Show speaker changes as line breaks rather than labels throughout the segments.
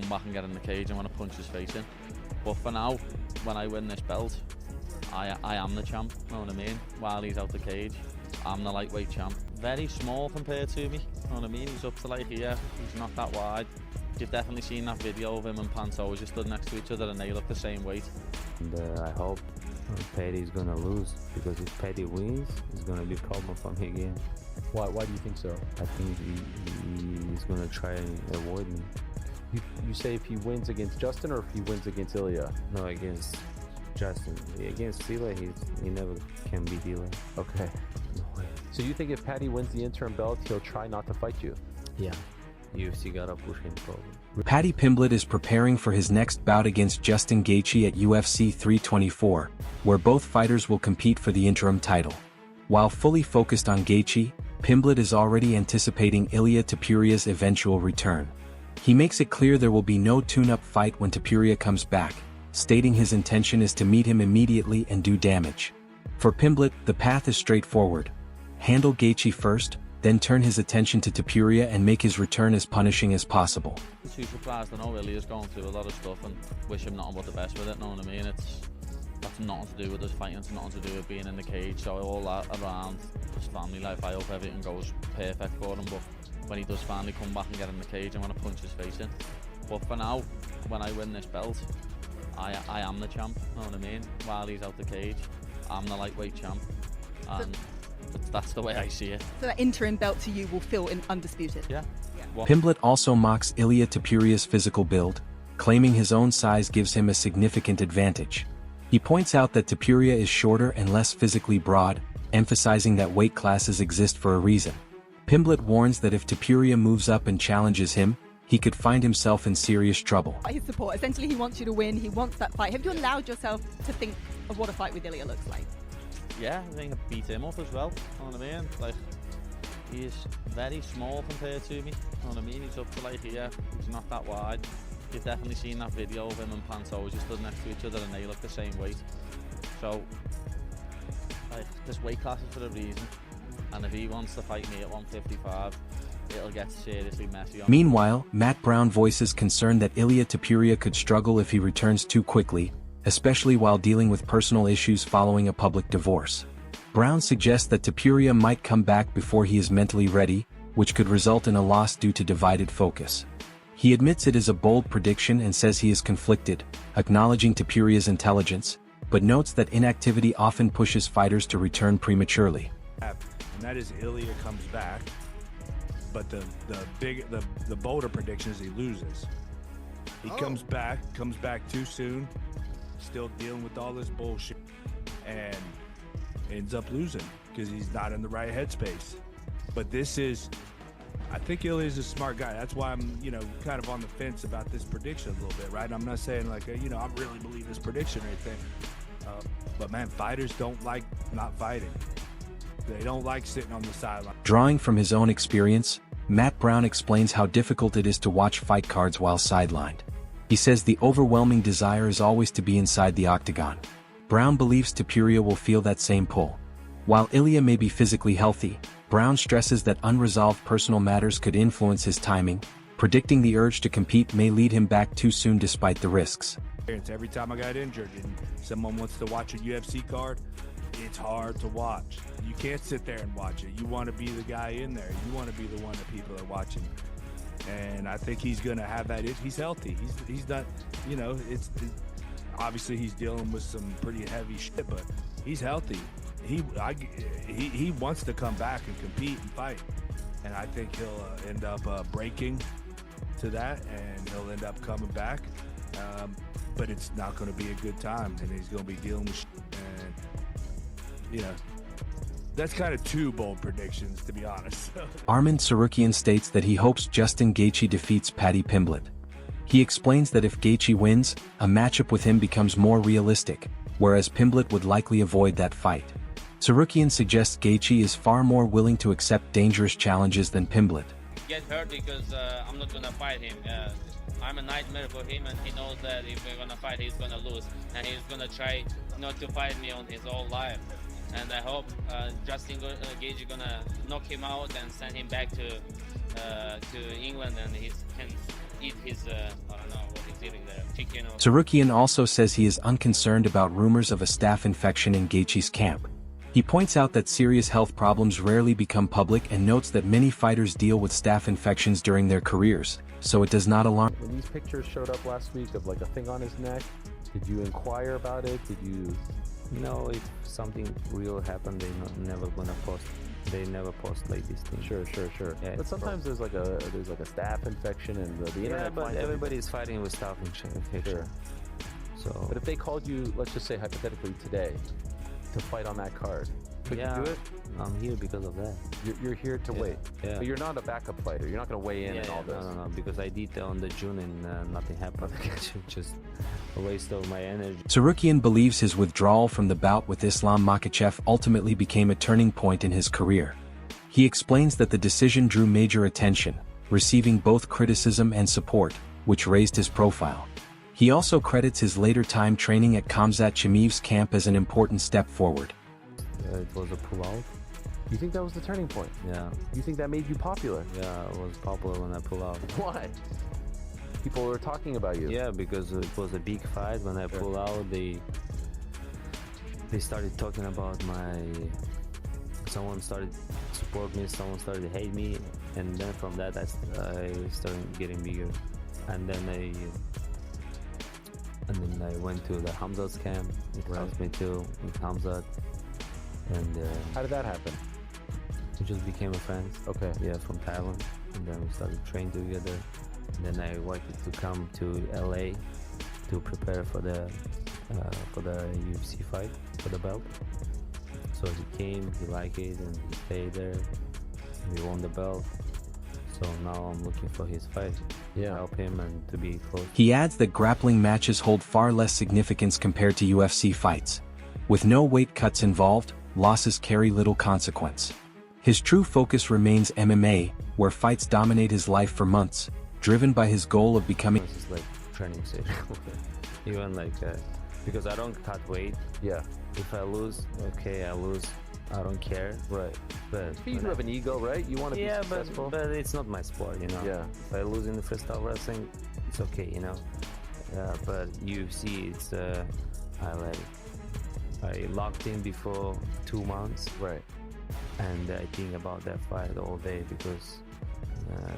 come back and get in the cage and want to punch his face in. But for now, when I win this belt, I am the champ, you know what I mean? While he's out the cage, I'm the lightweight champ. Very small compared to me, you know what I mean? He's up to like here, he's not that wide. You've definitely seen that video of him and Pantoja just stood next to each other and they look the same weight.
And I hope Paddy is gonna lose, because if Paddy wins, it's gonna be a problem for me again.
Why do you think so?
I think he's gonna try and avoid me.
You say if he wins against Justin or if he wins against Ilia?
No, against Justin. Against Ilia, he never can beat Ilia.
Okay.
No way.
So you think if Paddy wins the interim belt, he'll try not to fight you?
Yeah. UFC gotta push him forward.
Paddy Pimblett is preparing for his next bout against Justin Gaethje at UFC 324, where both fighters will compete for the interim title. While fully focused on Gaethje, Pimblett is already anticipating Ilia Topuria's eventual return. He makes it clear there will be no tune-up fight when Topuria comes back, stating his intention is to meet him immediately and do damage. For Pimblet, the path is straightforward. Handle Gaethje first, then turn his attention to Topuria and make his return as punishing as possible.
I'm too surprised. I know Ilia's going through a lot of stuff and wish him nothing but the best with it, know what I mean? That's nothing to do with us fighting, it's nothing to do with being in the cage, so all that around his family life, I hope everything goes perfect for him, but when he does finally come back and get in the cage, I want to punch his face in. But for now, when I win this belt, I am the champ, know what I mean? While he's out the cage, I'm the lightweight champ, and that's the way I see it.
So that interim belt to you will feel undisputed?
Yeah.
Pimblet also mocks Ilia Topuria's physical build, claiming his own size gives him a significant advantage. He points out that Topuria is shorter and less physically broad, emphasizing that weight classes exist for a reason. Pimblet warns that if Topuria moves up and challenges him, he could find himself in serious trouble.
His support, essentially he wants you to win, he wants that fight. Have you allowed yourself to think of what a fight with Ilia looks like?
Yeah, I think I beat him up as well, know what I mean? Like, he's very small compared to me, know what I mean? He's up to like here, he's not that wide. You've definitely seen that video of him and Pantoja just stood next to each other and they look the same weight. So, like, this weight class is for a reason. And if he wants to fight me at 155, it'll get seriously messy.
Meanwhile, Matt Brown voices concern that Ilia Topuria could struggle if he returns too quickly, especially while dealing with personal issues following a public divorce. Brown suggests that Topuria might come back before he is mentally ready, which could result in a loss due to divided focus. He admits it is a bold prediction and says he is conflicted, acknowledging Topuria's intelligence, but notes that inactivity often pushes fighters to return prematurely.
And that is Ilia comes back, but the bolder prediction is he loses. He comes back too soon, still dealing with all this bullshit, and ends up losing because he's not in the right headspace. But this is, I think Ilia's a smart guy. That's why I'm, kind of on the fence about this prediction a little bit, right? I'm not saying like, I really believe this prediction or anything. But man, fighters don't like not fighting. They don't like sitting on the sideline.
Drawing from his own experience, Matt Brown explains how difficult it is to watch fight cards while sidelined. He says the overwhelming desire is always to be inside the octagon. Brown believes Topuria will feel that same pull. While Ilia may be physically healthy, Brown stresses that unresolved personal matters could influence his timing, predicting the urge to compete may lead him back too soon despite the risks.
Every time I got injured and someone wants to watch a UFC card, it's hard to watch. You can't sit there and watch it. You want to be the guy in there. You want to be the one that people are watching. And I think he's going to have that. He's healthy. He's not, obviously he's dealing with some pretty heavy shit, but he's healthy. He wants to come back and compete and fight. And I think he'll end up breaking to that, and he'll end up coming back. But it's not going to be a good time, and he's going to be dealing with shit. And, that's kind of two bold predictions, to be honest.
Armin Tsarukyan states that he hopes Justin Gaethje defeats Paddy Pimblett. He explains that if Gaethje wins, a matchup with him becomes more realistic, whereas Pimblett would likely avoid that fight. Tsarukyan suggests Gaethje is far more willing to accept dangerous challenges than Pimblett.
Get hurt because I'm not gonna fight him. I'm a nightmare for him, and he knows that if we're gonna fight, he's gonna lose, and he's gonna try not to fight me on his whole life. And I hope Justin Gaethje gonna knock him out and send him back to England, and he can eat his I don't know, eating the chicken. Or
Tsarukyan also says he is unconcerned about rumors of a staph infection in Gaethje's camp. He points out that serious health problems rarely become public and notes that many fighters deal with staph infections during their careers, so it does not alarm.
When these pictures showed up last week of like a thing on his neck, did you inquire about it? Did you?
No, if something real happened, never gonna post. They never post like this thing.
Sure.
Yeah,
But sometimes there's like a staph infection and the
Yeah,
internet.
but
finds it.
everybody's fighting with staph infection.
Sure.
So
But if they called you, let's just say hypothetically today, to fight on that card, could
yeah,
you do it?
I'm here because of that.
You're here to wait.
Yeah.
But you're not a backup fighter. You're not going to weigh in and all this.
No, because I did on the June and nothing happened. Just a waste of my energy.
Tsarukyan believes his withdrawal from the bout with Islam Makhachev ultimately became a turning point in his career. He explains that the decision drew major attention, receiving both criticism and support, which raised his profile. He also credits his later time training at Khamzat Chimaev's camp as an important step forward.
It was a pull-out.
You think that was the turning point?
Yeah,
You think that made you popular?
yeah, it was popular when I pull out.
Why? People were talking about you.
Yeah, because it was a big fight. When I pull out, they started talking about someone started support me, someone started to hate me, and then from that I started getting bigger, and then I went to the Hamzat's camp. It helped me too with Hamzat, and
How did that happen?
we just became a friend.
Okay.
Yeah, from Thailand, and then we started training together. And then I wanted to come to LA to prepare for the UFC fight for the belt. So he came, he liked it, and he stayed there. We won the belt. So now I'm looking for his fight.
Yeah.
Help him and to be close.
He adds that grappling matches hold far less significance compared to UFC fights. With no weight cuts involved, losses carry little consequence. His true focus remains MMA, where fights dominate his life for months, driven by his goal of becoming.
This is like training session. Even like because I don't cut weight.
Yeah.
If I lose, okay, I lose. I don't care.
Right.
But
You do have an ego, right? You want to be successful.
but it's not my sport, you know.
Yeah.
If I lose in the freestyle wrestling, it's okay, you know. But UFC, it's I locked in before 2 months,
Right.
and I think about that fight all day because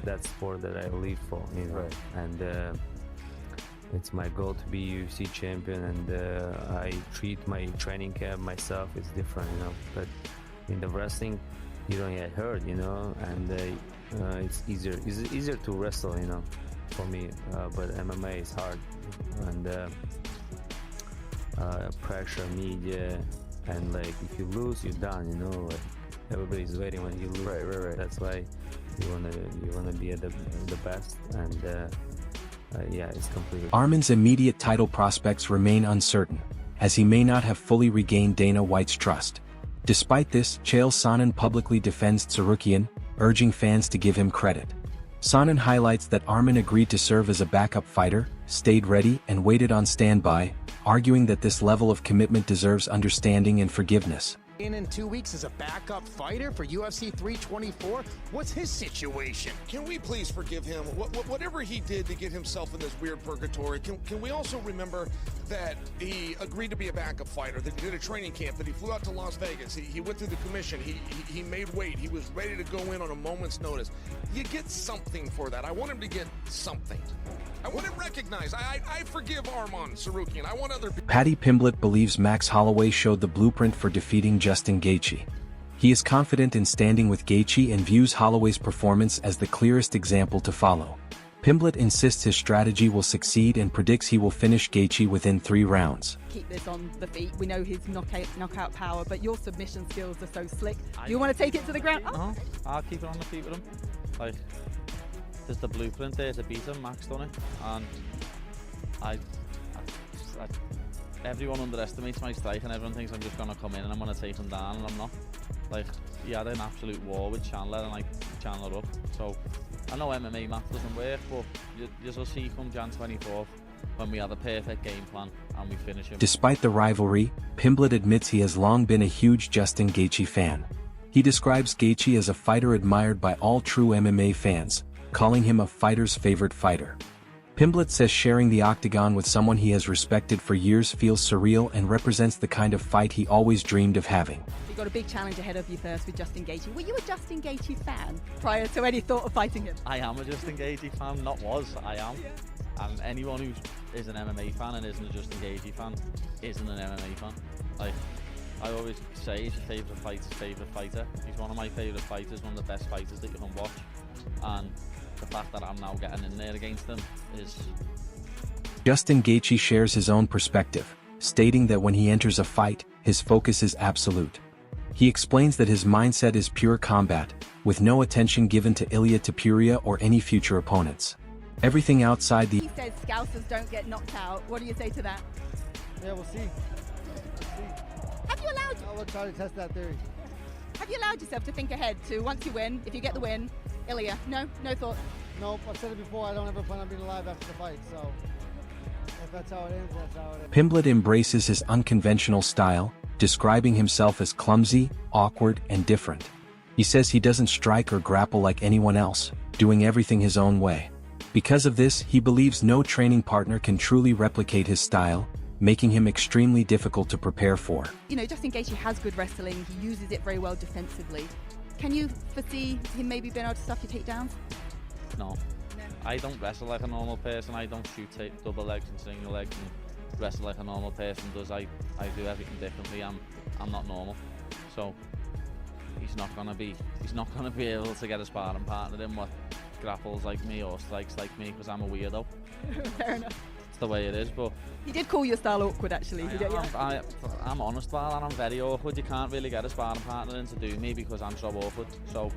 that's sport that I live for, you know.
Right.
And it's my goal to be UFC champion, and I treat my training camp myself. It's different, you know. But in the wrestling, you don't get hurt, you know, and it's easier. It's easier to wrestle, you know, for me. But MMA is hard, and pressure, media, and like if you lose, you're done, you know. Like everybody's waiting when you lose.
Right.
That's why you wanna be at the best, and yeah, it's completely.
Arman's immediate title prospects remain uncertain, as he may not have fully regained Dana White's trust. Despite this, Chael Sonnen publicly defends Tsarukyan, urging fans to give him credit. Sonnen highlights that Arman agreed to serve as a backup fighter, stayed ready, and waited on standby, arguing that this level of commitment deserves understanding and forgiveness.
In 2 weeks as a backup fighter for UFC 324? What's his situation?
Can we please forgive him? Whatever he did to get himself in this weird purgatory, can we also remember that he agreed to be a backup fighter, that he did a training camp, that he flew out to Las Vegas, he went through the commission, he made weight, he was ready to go in on a moment's notice. You get something for that. I want him to get something. I want him recognized. I forgive Arman Tsarukyan. I want other people.
Paddy Pimblett believes Max Holloway showed the blueprint for defeating Justin Gaethje. He is confident in standing with Gaethje and views Holloway's performance as the clearest example to follow. Pimblet insists his strategy will succeed and predicts he will finish Gaethje within 3 rounds.
Keep this on the feet. We know his knockout power, but your submission skills are so slick. Do you want to take it to the ground? Oh.
I'll keep it on the feet with him. Like, there's the blueprint there to beat him. Max done it, and everyone underestimates my strike, and everyone thinks I'm just gonna come in and I'm gonna take him down, and I'm not. Like, he had an absolute war with Chandler, and like Chandler up. So I know MMA math doesn't work, but you'll see come Jan 24th when we have a perfect game plan and we finish him.
Despite the rivalry, Pimblet admits he has long been a huge Justin Gaethje fan. He describes Gaethje as a fighter admired by all true MMA fans, calling him a fighter's favorite fighter. Pimblet says sharing the octagon with someone he has respected for years feels surreal and represents the kind of fight he always dreamed of having.
You've got a big challenge ahead of you first with Justin Gaethje. Were you a Justin Gaethje fan prior to any thought of fighting him?
I am a Justin Gaethje fan, not was, I am. Yeah. And anyone who is an MMA fan and isn't a Justin Gaethje fan isn't an MMA fan. Like, I always say he's your favourite fighter's favourite fighter. He's one of my favourite fighters, one of the best fighters that you can watch. And the fact that I'm now getting in there against him is...
Justin Gaethje shares his own perspective, stating that when he enters a fight, his focus is absolute. He explains that his mindset is pure combat, with no attention given to Ilia Topuria or any future opponents. Everything outside the...
He says Scousers don't get knocked out. What do you say to that?
Yeah, we'll see.
Have you allowed...
I'll try to test that theory.
Have you allowed yourself to think ahead to once you win, if you get the win, Ilia? No thought?
Nope, I've said it before, I don't ever plan on being alive after the fight, so if that's how it ends, that's how it ends.
Pimblet embraces his unconventional style, describing himself as clumsy, awkward, and different. He says he doesn't strike or grapple like anyone else, doing everything his own way. Because of this, he believes no training partner can truly replicate his style, making him extremely difficult to prepare for.
You know, Justin Gaethje has good wrestling. He uses it very well defensively. Can you foresee him maybe being able to stuff your takedowns?
No. I don't wrestle like a normal person. I don't shoot double legs and single legs and wrestle like a normal person does. I do everything differently. I'm not normal. So he's not gonna be able to get a sparring partner in what grapples like me or strikes like me, because I'm a weirdo.
Fair enough.
It's the way it is, but
he did call your style awkward, actually.
I'm honest, Val, and I'm very awkward. You can't really get a sparring partner in to do me because I'm so awkward. So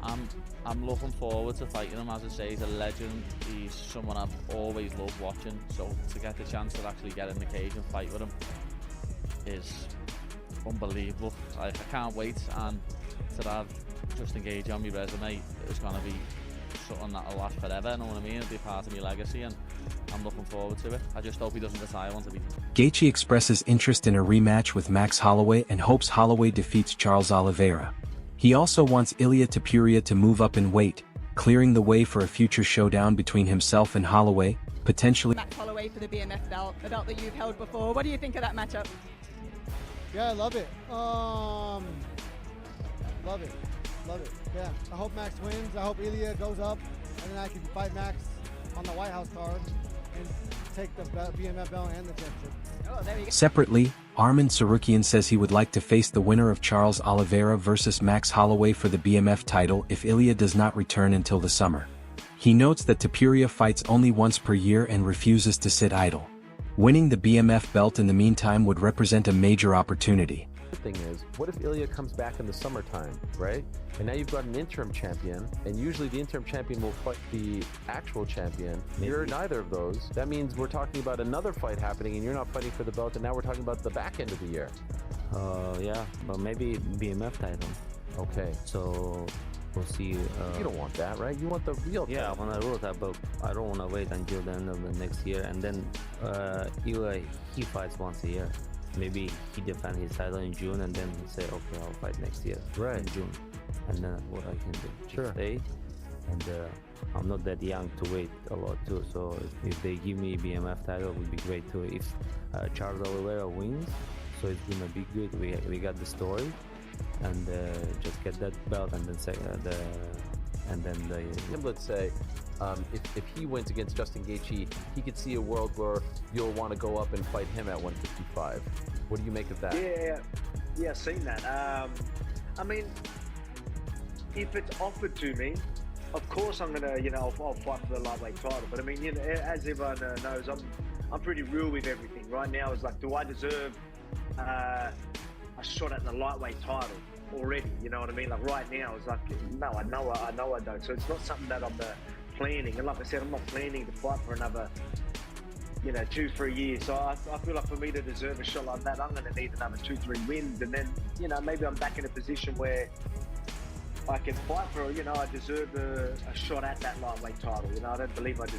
I'm looking forward to fighting him. As I say, he's a legend. He's someone I've always loved watching. So to get the chance to actually get in the cage and fight with him is unbelievable. I can't wait, and to have Justin Gaethje on my resume is going to be something that'll last forever, you know what I mean? It'll be part of my legacy, and I'm looking forward to it. I just hope he doesn't decide I want to beat him.
Gaethje expresses interest in a rematch with Max Holloway and hopes Holloway defeats Charles Oliveira. He also wants Ilia Topuria to move up in weight, clearing the way for a future showdown between himself and Holloway, potentially...
Max Holloway for the BMF belt, the belt that you've held before. What do you think of that matchup?
Yeah, I love it. Love it. Love it. Yeah. I hope Max wins. I hope Ilia goes up, and then I can fight Max on the White House card and take the BMF belt and the championship.
Oh, there you go.
Separately, Tsarukyan says he would like to face the winner of Charles Oliveira versus Max Holloway for the BMF title if Ilia does not return until the summer. He notes that Topuria fights only once per year and refuses to sit idle. Winning the BMF belt in the meantime would represent a major opportunity.
The thing is, what if Ilia comes back in the summertime, right? And now you've got an interim champion, and usually the interim champion will fight the actual champion. You're neither of those. That means we're talking about another fight happening, and you're not fighting for the belt, and now we're talking about the back end of the year.
Yeah, but maybe BMF title.
Okay.
So we'll see.
You don't want that, right? You want the real title.
Yeah, I want the real title, but I don't want to wait until the end of the next year, and then Ilia, he fights once a year. Maybe he defend his title in June, and then say, okay, I'll fight next year in June. And then what I can do, just stay. And I'm not that young to wait a lot too. So if they give me BMF title, it would be great too. If Charles Oliveira wins, so it's gonna be good. We got the story, and just get that belt, and then
Pimblet say, if he wins against Justin Gaethje, he could see a world where you'll want to go up and fight him at 155. What do you make of that?
Yeah, seen that. I mean, if it's offered to me, of course I'm gonna, I'll fight for the lightweight title. But I mean, as everyone knows, I'm pretty real with everything. Right now, it's like, do I deserve a shot at the lightweight title already? You know what I mean? Like right now, it's like, no, I know I don't. So it's not something that I'm planning. And like I said, I'm not planning to fight for another, 2-3 years. So I feel like for me to deserve a shot like that, I'm going to need another 2-3 wins, and then maybe I'm back in a position where I can fight for, I deserve a shot at that lightweight title. I don't believe I deserve